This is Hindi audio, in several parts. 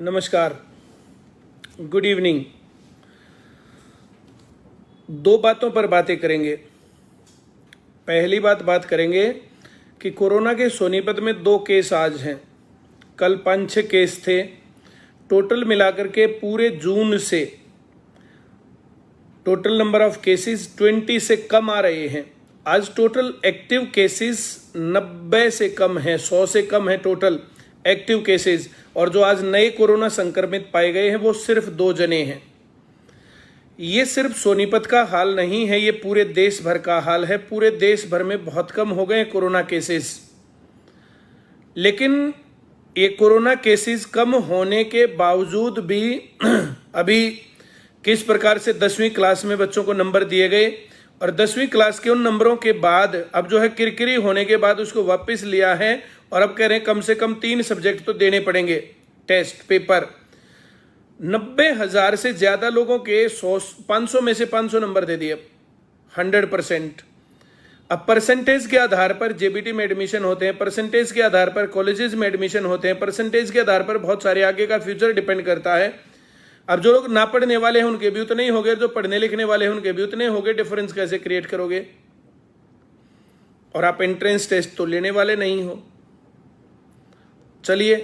नमस्कार, गुड इवनिंग। दो बातों पर बातें करेंगे। पहली बात करेंगे कि कोरोना के सोनीपत में 2 केस आज हैं। कल 5-6 केस थे। टोटल मिलाकर के पूरे जून से टोटल नंबर ऑफ केसेस 20 से कम आ रहे हैं। आज टोटल एक्टिव केसेस 90 से कम है, 100 से कम है टोटल एक्टिव केसेस। और जो आज नए कोरोना संक्रमित पाए गए हैं वो सिर्फ 2 जने हैं। ये सिर्फ सोनीपत का हाल नहीं है, ये पूरे देश भर का हाल है। पूरे देश भर में बहुत कम हो गए कोरोना केसेस। लेकिन ये कोरोना केसेस कम होने के बावजूद भी अभी किस प्रकार से 10वीं क्लास में बच्चों को नंबर दिए गए और 10वीं क्लास के उन नंबरों के बाद अब जो है किरकिरी होने के बाद उसको वापस लिया है और अब कह रहे हैं कम से कम 3 सब्जेक्ट तो देने पड़ेंगे टेस्ट पेपर। 90,000 से ज्यादा लोगों के 500 में से 500 नंबर दे दिए 100%। अब परसेंटेज के आधार पर जेबीटी में एडमिशन होते हैं, परसेंटेज के आधार पर कॉलेजेस में एडमिशन होते हैं, परसेंटेज के आधार पर बहुत सारे आगे का फ्यूचर डिपेंड करता है। अब जो लोग ना पढ़ने वाले हैं उनके भी उतने ही हो गए, जो पढ़ने लिखने वाले हैं उनके भी उतने हो गए। डिफरेंस कैसे क्रिएट करोगे? और आप एंट्रेंस टेस्ट तो लेने वाले नहीं हो। चलिए,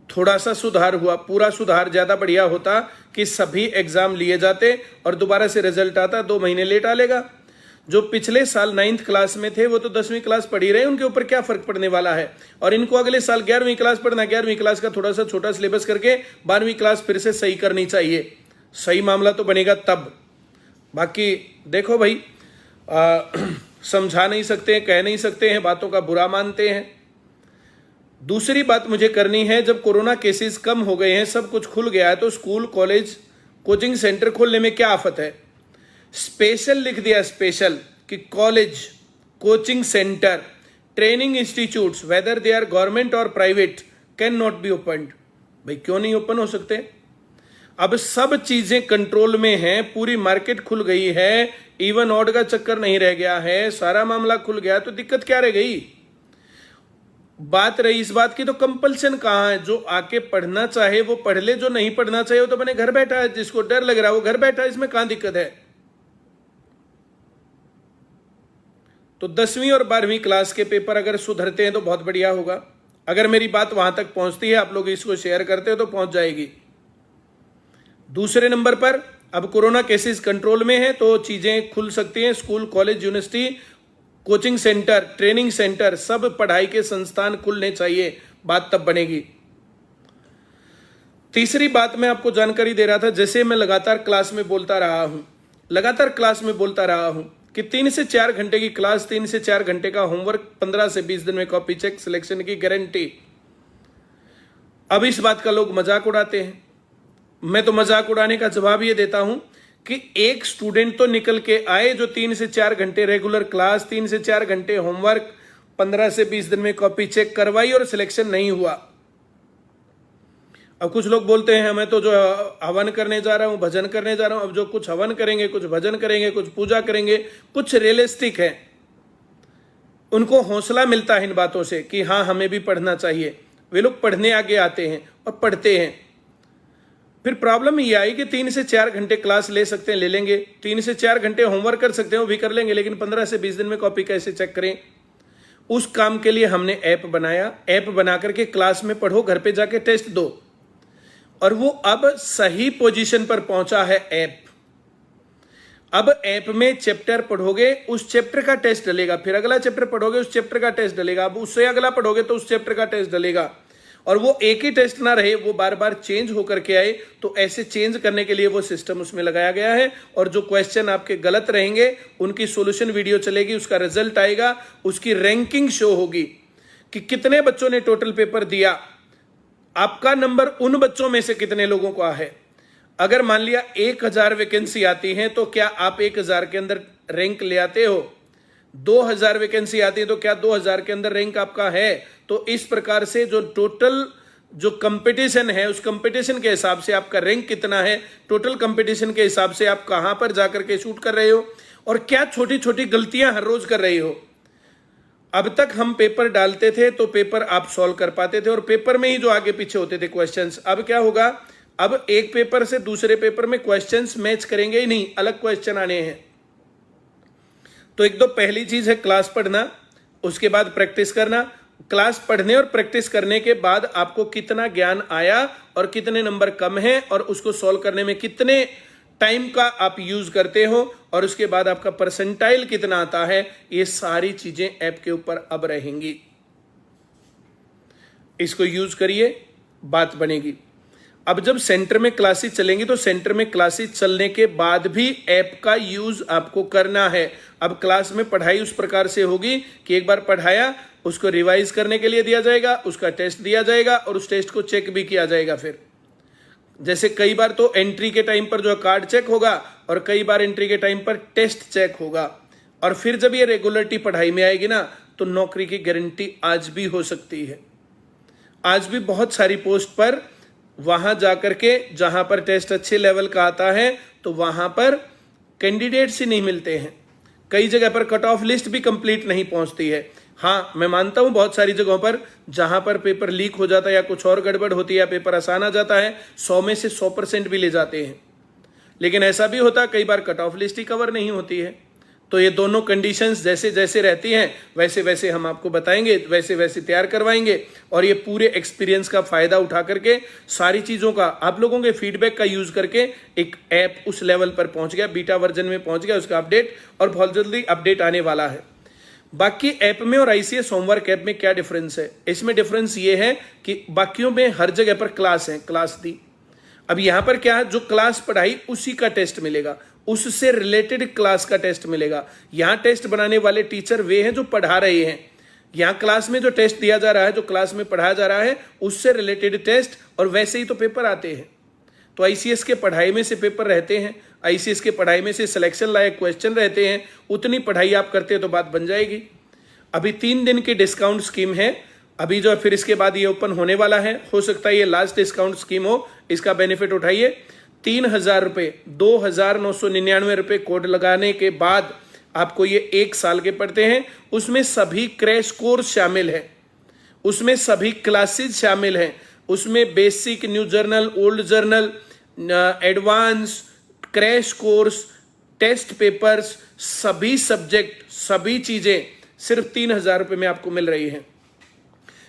थोड़ा सा सुधार हुआ। पूरा सुधार ज्यादा बढ़िया होता कि सभी एग्जाम लिए जाते और दोबारा से रिजल्ट आता। 2 महीने लेट आ लेगा। जो पिछले साल 9th क्लास में थे वो तो 10वीं क्लास पढ़ी रहे, उनके ऊपर क्या फर्क पड़ने वाला है। और इनको अगले साल 11वीं क्लास पढ़ना, 11वीं क्लास का थोड़ा सा छोटा सिलेबस करके 12वीं क्लास फिर से सही करनी चाहिए। सही मामला तो बनेगा तब। बाकी देखो भाई, समझा नहीं सकते हैं, कह नहीं सकते हैं, बातों का बुरा मानते हैं। दूसरी बात मुझे करनी है, जब कोरोना केसेस कम हो गए हैं, सब कुछ खुल गया है, तो स्कूल, कॉलेज, कोचिंग सेंटर खोलने में क्या आफत है? स्पेशल लिख दिया, स्पेशल, कि college, coaching centre, training institutes whether they are government और private can not be opened. भाई क्यों नहीं ओपन हो सकते? अब सब चीजें कंट्रोल में हैं, पूरी मार्केट खुल गई है, इवन ऑड का चक्कर नहीं रह गया है, सारा मामला खुल गया, तो दिक्कत क्या रह गई? बात रही इस बात की, तो कंपल्सन कहां है? जो आके पढ़ना चाहे वो पढ़ ले, जो नहीं पढ़ना चाहे वो तो अपने घर बैठा है। जिसको डर लग रहा है वो घर बैठा है, इसमें कहां दिक्कत है? तो 10वीं और 12वीं क्लास के पेपर अगर सुधरते हैं तो बहुत बढ़िया होगा। अगर मेरी बात वहां तक पहुंचती है, आप लोग इसको शेयर करते हो तो पहुंच जाएगी। दूसरे नंबर पर, अब कोरोना केसेस कंट्रोल में है तो चीजें खुल सकती हैं। School, college, university, coaching centre, training centre, सब पढ़ाई के संस्थान खुलने चाहिए, बात तब बनेगी। तीसरी बात मैं आपको जानकारी दे रहा था, जैसे मैं लगातार क्लास में बोलता रहा हूं कि 3 से 4 घंटे की क्लास, 3 से 4 घंटे का होमवर्क, 15 से 20 दिन में कॉपी चेक, सिलेक्शन की गारंटी। अब इस बात का लोग मजाक उड़ाते हैं। मैं तो मजाक उड़ाने का जवाब ये देता हूं कि एक स्टूडेंट तो निकल के आए जो 3 से 4 घंटे रेगुलर क्लास, 3 से 4 घंटे होमवर्क, 15 से 20 दिन में कॉपी चेक करवाई और सिलेक्शन नहीं हुआ। अब कुछ लोग बोलते हैं मैं तो जो हवन करने जा रहा हूं, भजन करने जा रहा हूं। अब जो कुछ हवन करेंगे, कुछ भजन करेंगे, कुछ पूजा करेंगे, कुछ रियलिस्टिक है, उनको हौसला मिलता है इन बातों से कि हाँ हमें भी पढ़ना चाहिए। वे लोग पढ़ने आगे आते हैं और पढ़ते हैं। फिर प्रॉब्लम ये आई कि 3 से 4 घंटे क्लास ले सकते हैं, ले लेंगे, 3 से 4 घंटे होमवर्क कर सकते हैं, वो भी कर लेंगे, लेकिन 15 से 20 दिन में कॉपी कैसे चेक करें? उस काम के लिए हमने ऐप बनाया। ऐप बना करके क्लास में पढ़ो, घर पे जाके टेस्ट दो। और वो अब सही पोजीशन पर पहुंचा है ऐप। अब ऐप में चैप्टर पढ़ोगे, उस चैप्टर का टेस्ट डलेगा, फिर अगला चैप्टर पढ़ोगे, उस चैप्टर का टेस्ट डलेगा, अब उससे अगला पढ़ोगे तो उस चैप्टर का टेस्ट डलेगा। और वो एक ही टेस्ट ना रहे, वो बार बार चेंज होकर के आए। तो ऐसे चेंज करने के लिए वो सिस्टम उसमें लगाया गया है। और जो क्वेश्चन आपके गलत रहेंगे उनकी सॉल्यूशन वीडियो चलेगी, उसका रिजल्ट आएगा, उसकी रैंकिंग शो होगी कि कितने बच्चों ने टोटल पेपर दिया, आपका नंबर उन बच्चों में से कितने लोगों का है। अगर मान लिया 1000 वैकेंसी आती है तो क्या आप 1000 के अंदर रैंक ले आते हो? 2000 वैकेंसी आती है तो क्या 2000 के अंदर रैंक आपका है? तो इस प्रकार से जो टोटल जो कंपटीशन है, उस कंपटीशन के हिसाब से आपका रैंक कितना है, टोटल कंपटीशन के हिसाब से आप कहां पर जाकर के शूट कर रहे हो और क्या छोटी छोटी गलतियां हर रोज कर रहे हो। अब तक हम पेपर डालते थे तो पेपर आप सॉल्व कर पाते थे और पेपर में ही जो आगे पीछे होते थे क्वेश्चंस, अब क्या होगा, अब एक पेपर से दूसरे पेपर में क्वेश्चंस मैच करेंगे ही नहीं, अलग क्वेश्चन आने हैं। तो एक तो पहली चीज है क्लास पढ़ना, उसके बाद प्रैक्टिस करना। क्लास पढ़ने और प्रैक्टिस करने के बाद आपको कितना ज्ञान आया और कितने नंबर कम हैं और उसको सॉल्व करने में कितने टाइम का आप यूज करते हो और उसके बाद आपका परसेंटाइल कितना आता है, ये सारी चीजें ऐप के ऊपर अब रहेंगी। इसको यूज करिए, बात बनेगी। अब जब सेंटर में क्लासेस चलेंगी तो सेंटर में क्लासेस चलने के बाद भी ऐप का यूज आपको करना है। अब क्लास में पढ़ाई उस प्रकार से होगी कि एक बार पढ़ाया उसको रिवाइज करने के लिए दिया जाएगा, उसका टेस्ट दिया जाएगा और उस टेस्ट को चेक भी किया जाएगा। फिर जैसे कई बार तो एंट्री के टाइम पर जो कार्ड चेक होगा और कई बार एंट्री के टाइम पर टेस्ट चेक होगा। और फिर जब ये रेगुलरिटी पढ़ाई में आएगी ना तो नौकरी की गारंटी आज भी हो सकती है। आज भी बहुत सारी पोस्ट पर वहां जाकर के जहां पर टेस्ट अच्छे लेवल का आता है तो वहां पर कैंडिडेट्स ही नहीं मिलते हैं। कई जगह पर कट ऑफ लिस्ट भी कंप्लीट नहीं पहुंचती है। हाँ, मैं मानता हूं बहुत सारी जगहों पर जहां पर पेपर लीक हो जाता है या कुछ और गड़बड़ होती है या पेपर आसान आ जाता है 100 में से 100% भी ले जाते हैं, लेकिन ऐसा भी होता है कई बार कट ऑफ लिस्ट ही कवर नहीं होती है। तो ये दोनों कंडीशंस जैसे जैसे रहती हैं वैसे वैसे हम आपको बताएंगे, वैसे वैसे तैयार करवाएंगे और ये पूरे एक्सपीरियंस का फायदा उठा करके सारी चीजों का आप लोगों के फीडबैक का यूज करके एक ऐप उस लेवल पर पहुंच गया, बीटा वर्जन में पहुंच गया, उसका अपडेट और बहुत जल्दी अपडेट आने वाला है। बाकी ऐप में और आईसीएस होमवर्क ऐप में क्या डिफरेंस है? इसमें डिफरेंस ये है कि बाकियों में हर जगह पर क्लास है, क्लास दी। अब यहां पर क्या है, जो क्लास पढ़ाई उसी का टेस्ट मिलेगा, उससे रिलेटेड क्लास का टेस्ट मिलेगा। यहां टेस्ट बनाने वाले टीचर वे हैं जो पढ़ा रहे हैं। यहां क्लास में जो टेस्ट दिया जा रहा है, जो क्लास में पढ़ाया जा रहा है, उससे रिलेटेड टेस्ट और वैसे ही तो पेपर आते हैं। तो आईसीएस के पढ़ाई में से पेपर रहते हैं, आईसीएस के पढ़ाई में से सिलेक्शन लायक क्वेश्चन रहते हैं। उतनी पढ़ाई आप करते हो तो बात बन जाएगी। अभी 3 दिन की डिस्काउंट स्कीम है अभी जो, फिर इसके बाद ये ओपन होने वाला है। हो सकता है ये लास्ट डिस्काउंट स्कीम हो, इसका बेनिफिट उठाइए। 3,000 रुपये, 2,999 रुपये कोड लगाने के बाद आपको ये 1 साल के पड़ते हैं। उसमें सभी क्रैश कोर्स शामिल है, उसमें सभी क्लासेस शामिल हैं, उसमें basic, new journal, old journal, advance, crash course, test papers, सभी सब्जेक्ट, सभी चीजें सिर्फ 3,000 रुपये में आपको मिल रही हैं।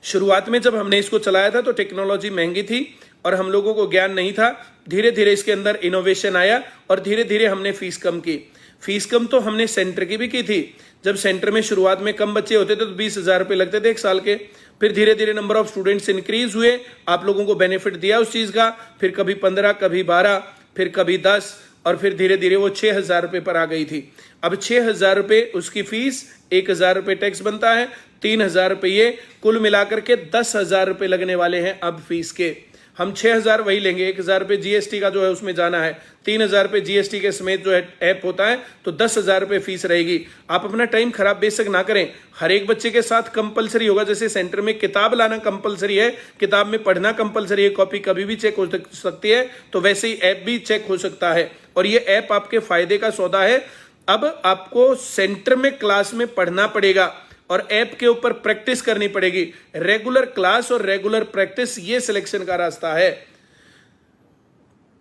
शुरुआत में जब हमने इसको चलाया था तो टेक्नोलॉजी महंगी थी और हम लोगों को ज्ञान नहीं था। धीरे धीरे इसके अंदर इनोवेशन आया और धीरे धीरे हमने फीस कम की। फीस कम तो हमने सेंटर की भी की थी। जब सेंटर में शुरुआत में कम बच्चे होते थे तो 20,000 रुपये लगते थे 1 साल के। फिर धीरे धीरे नंबर ऑफ स्टूडेंट्स इंक्रीज हुए, आप लोगों को बेनिफिट दिया उस चीज का। फिर कभी 15, कभी 12, फिर कभी 10 और फिर धीरे धीरे वो 6,000 रुपये पर आ गई थी। अब 6,000 रुपये उसकी फीस, 1,000 रुपये टैक्स बनता है, 3,000 रुपये, कुल मिलाकर के 10,000 रुपये लगने वाले हैं अब फीस के। हम 6,000 वही लेंगे, 1,000 रुपये जीएसटी का जो है उसमें जाना है, 3,000 रुपये जीएसटी के समेत जो है ऐप होता है, तो 10,000 रुपये फीस रहेगी। आप अपना टाइम खराब बेशक ना करें, हर एक बच्चे के साथ कंपलसरी होगा। जैसे सेंटर में किताब लाना कंपलसरी है, किताब में पढ़ना कंपलसरी है, कॉपी कभी भी चेक हो सकती है, तो वैसे ही ऐप भी चेक हो सकता है और ये ऐप आपके फायदे का सौदा है। अब आपको सेंटर में क्लास में पढ़ना पड़ेगा और ऐप के ऊपर प्रैक्टिस करनी पड़ेगी। रेगुलर क्लास और रेगुलर प्रैक्टिस, ये सिलेक्शन का रास्ता है।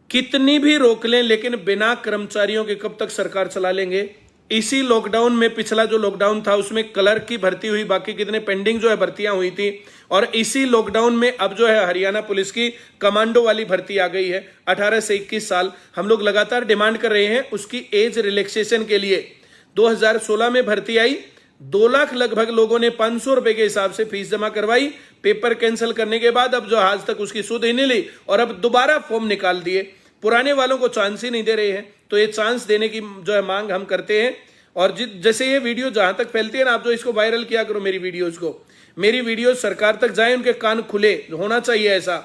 कितनी भी रोक लें लेकिन बिना कर्मचारियों के कब तक सरकार चला लेंगे? इसी लॉकडाउन में, पिछला जो लॉकडाउन था उसमें क्लर्क की भर्ती हुई, बाकी कितने पेंडिंग जो है भर्तियां हुई थी। और इसी लॉकडाउन में अब जो है हरियाणा पुलिस की कमांडो वाली भर्ती आ गई है। 18 से 21 साल हम लोग लगातार डिमांड कर रहे हैं उसकी एज रिलैक्सेशन के लिए। 2016 में भर्ती आई, 2 लाख लगभग लोगों ने 500 रुपए के हिसाब से फीस जमा करवाई। पेपर कैंसिल करने के बाद अब जो आज तक उसकी सुध ही नहीं ली और अब दोबारा फॉर्म निकाल दिए। पुराने वालों को चांस ही नहीं दे रहे हैं। तो ये चांस देने की जो है मांग हम करते हैं। और जैसे ये वीडियो जहां तक फैलती है ना, आप जो इसको वायरल किया करो, मेरी वीडियोज को, मेरी वीडियो सरकार तक जाए, उनके कान खुले होना चाहिए ऐसा।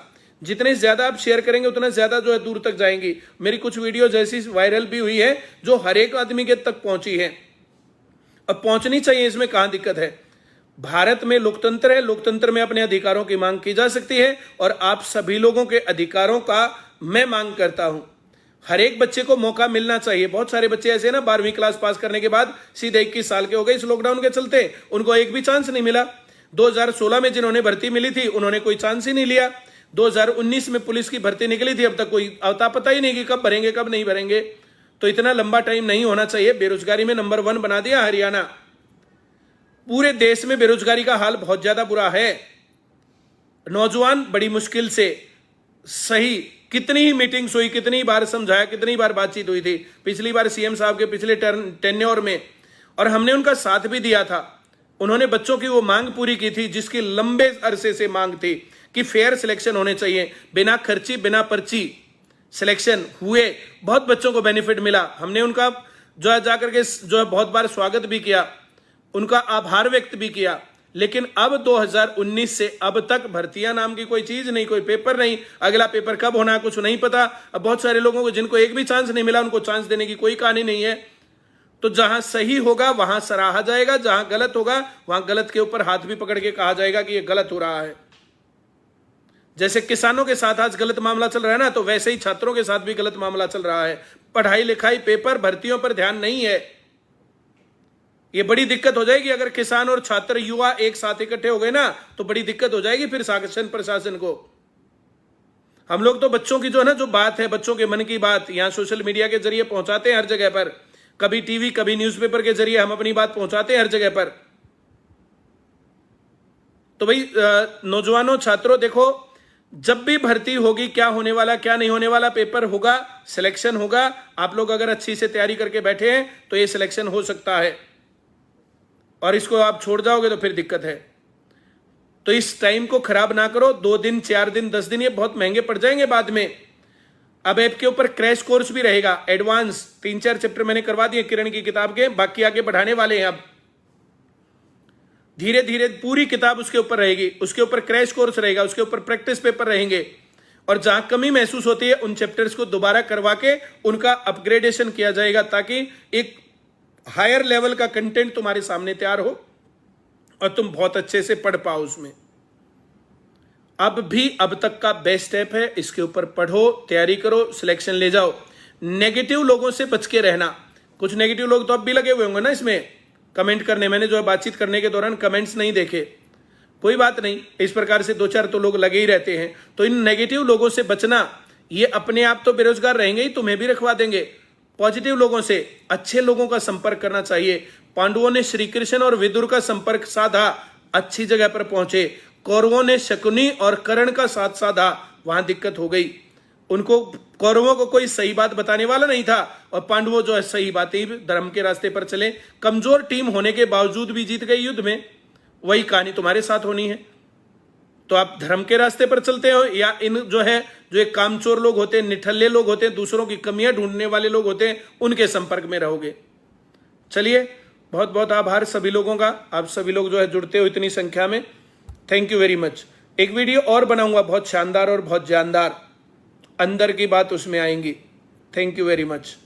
जितने ज्यादा आप शेयर करेंगे उतना ज्यादा जो है दूर तक जाएंगी। मेरी कुछ वीडियो ऐसी वायरल भी हुई है जो हर एक आदमी के तक पहुंची है। अब पहुंचनी चाहिए, इसमें कहां दिक्कत है? भारत में लोकतंत्र है, लोकतंत्र में अपने अधिकारों की मांग की जा सकती है और आप सभी लोगों के अधिकारों का मैं मांग करता हूं। हर एक बच्चे को मौका मिलना चाहिए। बहुत सारे बच्चे ऐसे ना 12वीं क्लास पास करने के बाद सीधे 21 साल के हो गए इस लॉकडाउन के चलते, उनको एक भी चांस नहीं मिला। 2016 में जिन्होंने भर्ती मिली थी उन्होंने कोई चांस ही नहीं लिया। 2019 में पुलिस की भर्ती निकली थी, अब तक कोई अता पता ही नहीं कि कब भरेंगे कब नहीं भरेंगे। तो इतना लंबा टाइम नहीं होना चाहिए। बेरोजगारी में नंबर 1 बना दिया हरियाणा। पूरे देश में बेरोजगारी का हाल बहुत ज्यादा बुरा है। नौजवान बड़ी मुश्किल से सही, कितनी ही मीटिंग्स हुई, कितनी बार समझाया, कितनी बार बातचीत हुई थी पिछली बार सीएम साहब के पिछले टेन्योर में, और हमने उनका साथ भी दिया था। उन्होंने बच्चों की वो मांग पूरी की थी जिसकी लंबे अरसे से मांग थी कि फेयर सिलेक्शन होने चाहिए, बिना खर्ची बिना पर्ची सिलेक्शन हुए, बहुत बच्चों को बेनिफिट मिला। हमने उनका जो है जाकर के जो है बहुत बार स्वागत भी किया, उनका आभार व्यक्त भी किया। लेकिन अब 2019 से अब तक भर्तियां नाम की कोई चीज नहीं, कोई पेपर नहीं, अगला पेपर कब होना कुछ नहीं पता। अब बहुत सारे लोगों को जिनको एक भी चांस नहीं मिला उनको चांस देने की कोई कहानी नहीं है। तो जहां सही होगा वहां सराहा जाएगा, जहां गलत होगा वहां गलत के ऊपर हाथ भी पकड़ के कहा जाएगा कि यह गलत हो रहा है। जैसे किसानों के साथ आज गलत मामला चल रहा है ना, तो वैसे ही छात्रों के साथ भी गलत मामला चल रहा है। पढ़ाई लिखाई पेपर भर्तियों पर ध्यान नहीं है। ये बड़ी दिक्कत हो जाएगी अगर किसान और छात्र युवा एक साथ इकट्ठे हो गए ना, तो बड़ी दिक्कत हो जाएगी फिर शासन प्रशासन को। हम लोग तो बच्चों की जो है ना जो बात है, बच्चों के मन की बात यहां सोशल मीडिया के जरिए पहुंचाते हैं हर जगह पर, कभी टीवी कभी न्यूज़पेपर के जरिए हम अपनी बात पहुंचाते हैं हर जगह पर। तो भाई नौजवानों छात्रों देखो, जब भी भर्ती होगी क्या होने वाला क्या नहीं होने वाला, पेपर होगा, सिलेक्शन होगा। आप लोग अगर अच्छी से तैयारी करके बैठे हैं तो ये सिलेक्शन हो सकता है, और इसको आप छोड़ जाओगे तो फिर दिक्कत है। तो इस टाइम को खराब ना करो। 2 दिन 4 दिन 10 दिन ये बहुत महंगे पड़ जाएंगे बाद में। अब ऐप के ऊपर क्रैश कोर्स भी रहेगा, एडवांस 3-4 चैप्टर मैंने करवा दिए किरण की किताब के, बाकी आगे बढ़ाने वाले हैं। अब धीरे धीरे पूरी किताब उसके ऊपर रहेगी, उसके ऊपर क्रैश कोर्स रहेगा, उसके ऊपर प्रैक्टिस पेपर रहेंगे, और जहां कमी महसूस होती है उन चैप्टर्स को दोबारा करवा के उनका अपग्रेडेशन किया जाएगा, ताकि एक हायर लेवल का कंटेंट तुम्हारे सामने तैयार हो और तुम बहुत अच्छे से पढ़ पाओ उसमें। अब भी अब तक का बेस्ट ऐप है, इसके ऊपर पढ़ो, तैयारी करो, सिलेक्शन ले जाओ। नेगेटिव लोगों से बच के रहना। कुछ नेगेटिव लोग तो अब भी लगे हुए होंगे ना इसमें कमेंट करने। मैंने जो है बातचीत करने के दौरान कमेंट्स नहीं देखे, कोई बात नहीं, इस प्रकार से 2-4 तो लोग लगे ही रहते हैं। तो इन नेगेटिव लोगों से बचना। ये अपने आप तो बेरोजगार रहेंगे ही, तुम्हें भी रखवा देंगे। पॉजिटिव लोगों से, अच्छे लोगों का संपर्क करना चाहिए। पांडवों ने श्री कृष्ण और विदुर का संपर्क साधा, अच्छी जगह पर पहुंचे। कौरवों ने शकुनी और कर्ण का साथ साधा, वहां दिक्कत हो गई। उनको कौरवों को कोई सही बात बताने वाला नहीं था, और पांडवों जो है सही बातें धर्म के रास्ते पर चले। कमजोर टीम होने के बावजूद भी जीत गए युद्ध में। वही कहानी तुम्हारे साथ होनी है। तो आप धर्म के रास्ते पर चलते हो, या इन जो है जो एक कामचोर लोग होते हैं, निठल्ले लोग होते हैं, दूसरों की कमियां ढूंढने वाले लोग होते हैं, उनके संपर्क में रहोगे। चलिए, बहुत बहुत आभार सभी लोगों का। आप सभी लोग जो है जुड़ते हो इतनी संख्या में, थैंक यू वेरी मच। एक वीडियो और बनाऊंगा बहुत शानदार और बहुत जानदार, अंदर की बात उसमें आएंगी। Thank you very much.